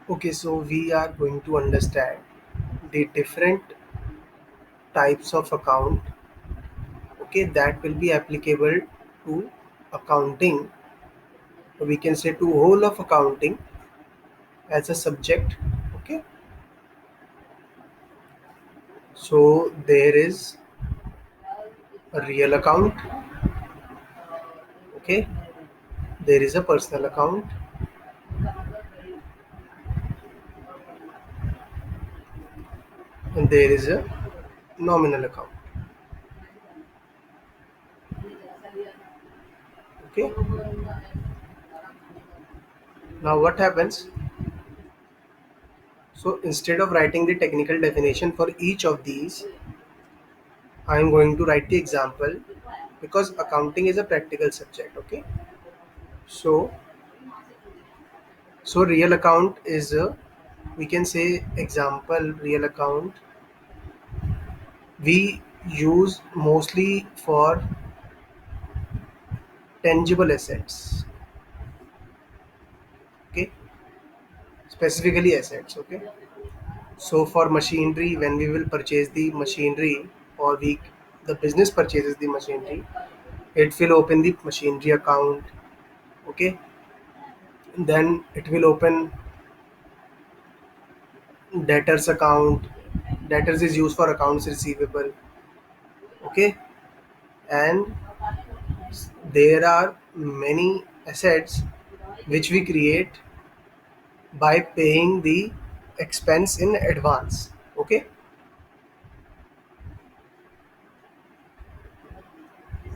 Okay, so we are going to understand the different types of account, okay, that will be applicable to accounting. We can say to whole of accounting as a subject. Okay, so there is a real account, okay, there is a personal account, and there is a nominal account. Okay, now what happens? So instead of writing the technical definition for each of these, I am going to write the example because accounting is a practical subject. Okay, so real account is a, we can say example real account we use mostly for tangible assets. Okay, specifically assets. Okay, so for machinery, when we will purchase the machinery, or we the business purchases the machinery, it will open the machinery account. Okay, then it will open debtors account. Debtors is used for accounts receivable. Okay, and there are many assets which we create by paying the expense in advance. Okay,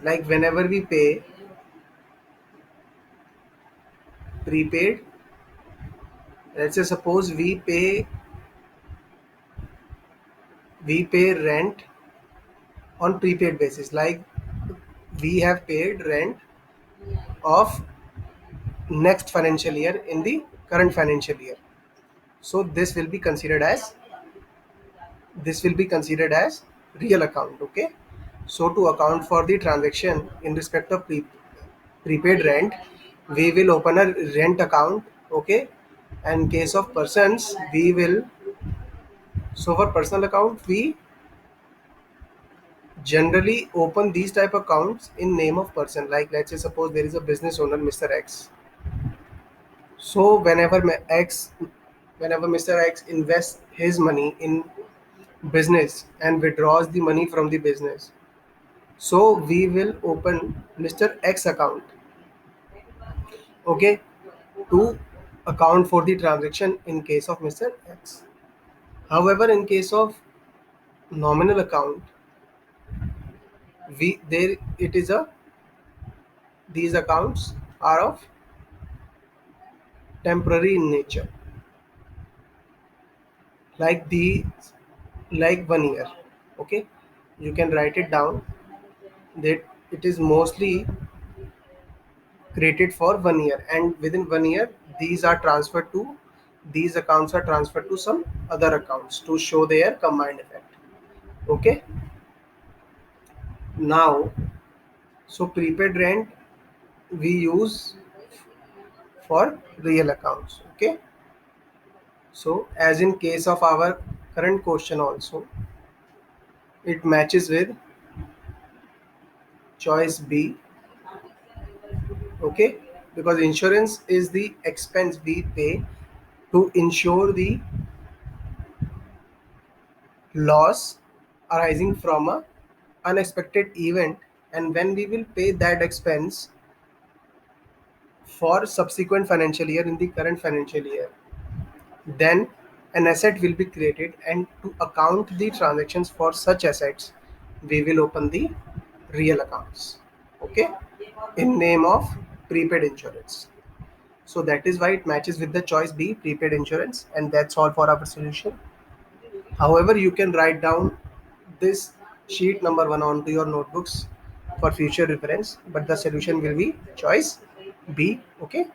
like whenever we pay prepaid, let's say suppose we pay rent on prepaid basis, like we have paid rent of next financial year in the current financial year. So this will be considered as real account. Okay, so to account for the transaction in respect of prepaid rent, we will open a rent account. Okay, and in case of persons, we will, so for personal account we generally open these type accounts in name of person. Like let's say suppose there is a business owner, Mr. X. So whenever Mr. X invests his money in business and withdraws the money from the business, so we will open Mr. X account. Okay, to account for the transaction in case of Mr. X. However, in case of nominal account, we there it is a these accounts are of temporary in nature, like the like 1 year. Okay, you can write it down that it is mostly created for 1 year, and within 1 year these accounts are transferred to some other accounts to show their combined effect. Okay, now, so prepaid rent we use for real accounts. Okay, so as in case of our current question also, it matches with choice B. Okay, because insurance is the expense we pay to insure the loss arising from a unexpected event, and when we will pay that expense for subsequent financial year in the current financial year, then an asset will be created, and to account the transactions for such assets we will open the real accounts. Okay, in name of prepaid insurance. So that is why it matches with the choice B, prepaid insurance, and that's all for our solution. However, you can write down this sheet number 1 onto your notebooks for future reference, but the solution will be choice B. Okay.